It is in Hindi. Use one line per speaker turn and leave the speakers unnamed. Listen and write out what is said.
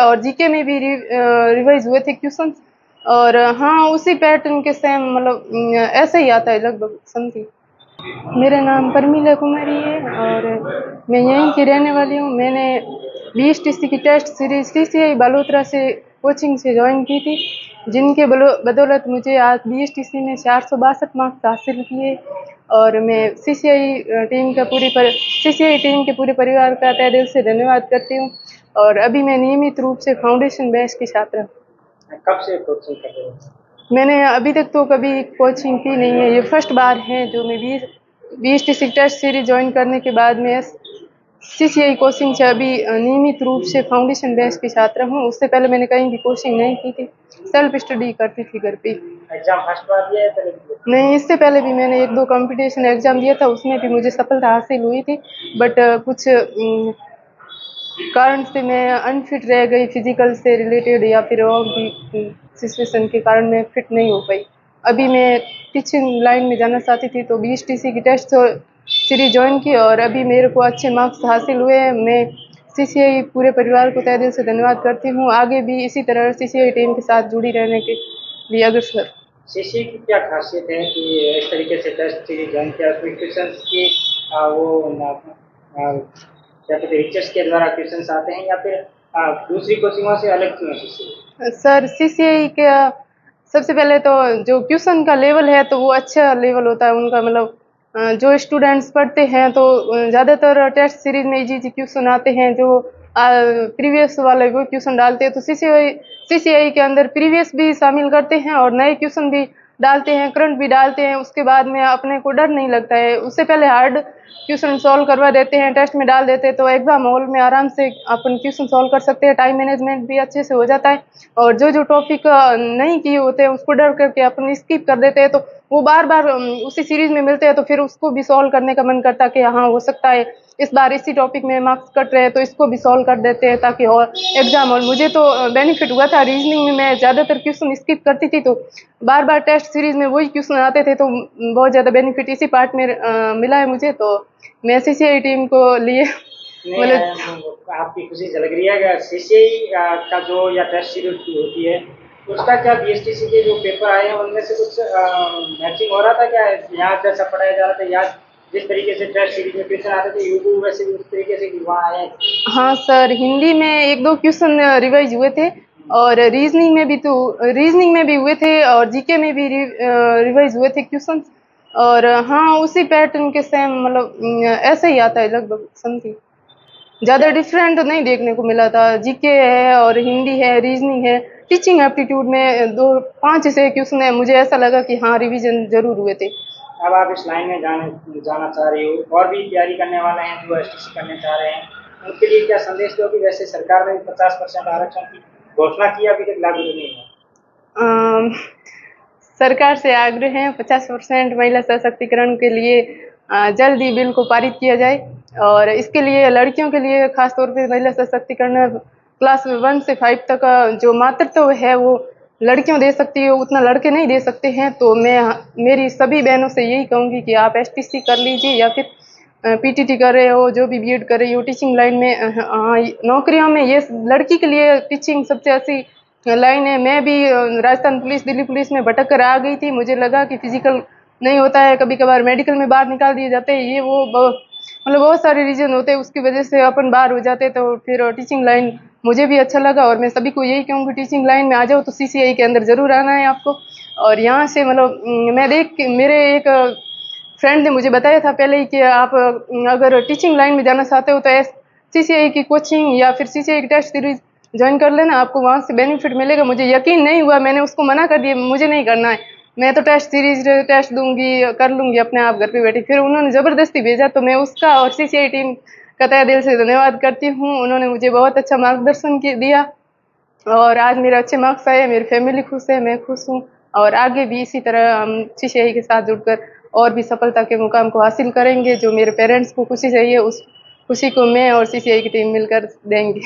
और जीके में भी रिवाइज हुए थे क्वेश्चन। और हाँ, उसी पैटर्न के सेम मतलब ऐसे ही आता है लगभग समथिंग। मेरा नाम परमीला कुमारी है और मैं यहीं की रहने वाली हूँ। मैंने बीएसटीसी की टेस्ट सीरीज सीसीआई बालोतरा से कोचिंग से ज्वाइन की थी, जिनके बदौलत मुझे आज बीएसटीसी में 462 मार्क्स हासिल किए। और मैं सीसीआई टीम के पूरे परिवार का तहे दिल से धन्यवाद करती हूँ। और अभी मैं नियमित रूप से फाउंडेशन बैच की छात्रा हूँ।
कब से कोचिंग कर रहे हो?
मैंने अभी तक तो कभी कोचिंग की नहीं है, ये फर्स्ट बार है जो मैं बीएसटीसी टेस्ट सीरीज ज्वाइन करने के बाद में सीसीआई कोचिंग से अभी नियमित रूप से फाउंडेशन बैच की छात्रा हूँ। उससे पहले मैंने कहीं भी कोचिंग नहीं की थी, सेल्फ स्टडी करती थी घर पे।
एग्जाम फर्स्ट बार दिया है पहले?
नहीं, इससे पहले भी मैंने 1-2 कंपटीशन एग्जाम दिया था, उसमें भी मुझे सफलता हासिल हुई थी। बट कुछ कारण से मैं अनफिट रह गई, फिजिकल से रिलेटेड या फिर और भी सिचुएशन के कारण मैं फिट नहीं हो पाई। अभी मैं टीचिंग लाइन में जाना चाहती थी तो बीएसटीसी की टेस्ट सीरीज ज्वाइन की और अभी मेरे को अच्छे मार्क्स हासिल हुए हैं। मैं सीसीआई पूरे परिवार को तहे दिल से धन्यवाद करती हूँ। आगे भी इसी तरह सीसीआई टीम के साथ जुड़ी रहने के लिए अग्रसर।
सीसीआई की क्या खासियत है कि इस तरीके से टेस्ट सीरीज ज्वाइन किया? उसमें क्वेश्चंस की क्या कहते हैं, टीचर्स के द्वारा क्वेश्चंस आते हैं या फिर दूसरी कोचिंगों से अलग क्यों है सीसीआई?
सर, सीसीआई का सबसे पहले तो जो क्वेश्चन का लेवल है तो वो अच्छा लेवल होता है उनका, मतलब जो स्टूडेंट्स पढ़ते हैं तो ज़्यादातर टेस्ट सीरीज में इजी क्वेश्चन आते हैं, जो प्रीवियस वाले वो क्वेश्चन डालते हैं। तो सीसीआई के अंदर प्रीवियस भी शामिल करते हैं और नए क्वेश्चन भी डालते हैं, करंट भी डालते हैं। उसके बाद में अपने को डर नहीं लगता है, उससे पहले हार्ड क्वेश्चन सॉल्व करवा देते हैं, टेस्ट में डाल देते हैं, तो एग्जाम हॉल में आराम से अपन क्वेश्चन सॉल्व कर सकते हैं। टाइम मैनेजमेंट भी अच्छे से हो जाता है और जो टॉपिक नहीं किए होते हैं उसको डर करके अपन स्किप कर देते हैं, तो वो बार बार उसी सीरीज में मिलते हैं, तो फिर उसको भी सॉल्व करने का मन करता है कि हाँ हो सकता है इस बार इसी टॉपिक में मार्क्स कट रहे हैं तो इसको भी सॉल्व कर देते हैं ताकि और एग्जाम। और मुझे तो बेनिफिट हुआ था, रीजनिंग में मैं ज़्यादातर क्वेश्चन स्किप करती थी, तो बार बार टेस्ट सीरीज में वही क्वेश्चन आते थे, तो बहुत ज़्यादा बेनिफिट इसी पार्ट में मिला है मुझे। तो मैं सीसीआई टीम को लिए
मतलब आपकी खुशी झलक रही है कि सीसीआई का जो या टेस्ट सीरीज होती है उसका क्या बीएसटीसी के जो पेपर आए हैं उनमें से कुछ मैचिंग हो रहा था क्या? यहाँ जैसा पढ़ाया जा रहा था, यहाँ जिस तरीके से टेस्ट सीरीज में क्वेश्चन आते थे यूट्यूब वैसे उस तरीके से वहाँ आए?
हाँ सर, हिंदी में 1-2 क्वेश्चन रिवाइज हुए थे और रीजनिंग में भी हुए थे और जीके में भी रिवाइज हुए थे क्वेश्चन। और हाँ, उसी पैटर्न के सेम मतलब ऐसे ही आता है लगभग समथिंग। ज़्यादा डिफरेंट नहीं देखने को मिला था। जीके है और हिंदी है, रीजनिंग है, टीचिंग एप्टीट्यूड में 5 से क्वेश्चन है, मुझे ऐसा लगा कि हाँ रिवीजन जरूर हुए थे।
अब आप इस लाइन में जाना चाह रही हो और भी तैयारी करने वाले हैं जो एसटीसी करने चाह रहे हैं, उनके लिए क्या संदेश दोगे? वैसे सरकार ने 50% आरक्षण की घोषणा की, अभी तक लागू नहीं है।
सरकार से आग्रह है 50% महिला सशक्तिकरण के लिए जल्द ही बिल को पारित किया जाए। और इसके लिए लड़कियों के लिए खासतौर पे महिला सशक्तिकरण क्लास 1 से 5 तक का जो मातृत्व है वो लड़कियां दे सकती है, उतना लड़के नहीं दे सकते हैं। तो मैं मेरी सभी बहनों से यही कहूँगी कि आप एसटीसी कर लीजिए या फिर पीटीटी कर रहे हो, जो भी बीएड कर रही हो, टीचिंग लाइन में नौकरियों में ये लड़की के लिए टीचिंग सबसे अच्छी लाइन है। मैं भी राजस्थान पुलिस, दिल्ली पुलिस में भटक कर आ गई थी, मुझे लगा कि फिजिकल नहीं होता है, कभी कभार मेडिकल में बाहर निकाल दिए जाते हैं, ये वो मतलब बहुत सारे रीजन होते हैं, उसकी वजह से अपन बाहर हो जाते हैं। तो फिर टीचिंग लाइन मुझे भी अच्छा लगा और मैं सभी को यही कहूँगी टीचिंग लाइन में आ जाओ, तो सीसीआई के अंदर ज़रूर आना है आपको। और यहाँ से मतलब मैं देख के मेरे एक फ्रेंड ने मुझे बताया था पहले ही कि आप अगर टीचिंग लाइन में जाना चाहते हो तो सीसीआई की कोचिंग या फिर सीसीआई की टेस्ट सीरीज ज्वाइन कर लेना, आपको वहाँ से बेनिफिट मिलेगा। मुझे यकीन नहीं हुआ, मैंने उसको मना कर दिया, मुझे नहीं करना है, मैं तो टेस्ट सीरीज टेस्ट दूंगी, कर लूँगी अपने आप घर पे बैठी। फिर उन्होंने ज़बरदस्ती भेजा, तो मैं उसका और सीसीआई टीम का तहे दिल से धन्यवाद करती हूँ। उन्होंने मुझे बहुत अच्छा मार्गदर्शन दिया और आज मेरे अच्छे मार्क्स आए, मेरी फैमिली खुश है, मैं खुश हूँ। और आगे भी इसी तरह हम सीसीआई के साथ जुड़कर और भी सफलता के मुकाम को हासिल करेंगे। जो मेरे पेरेंट्स को खुशी चाहिए उस खुशी को मैं और सीसीआई की टीम मिलकर देंगे।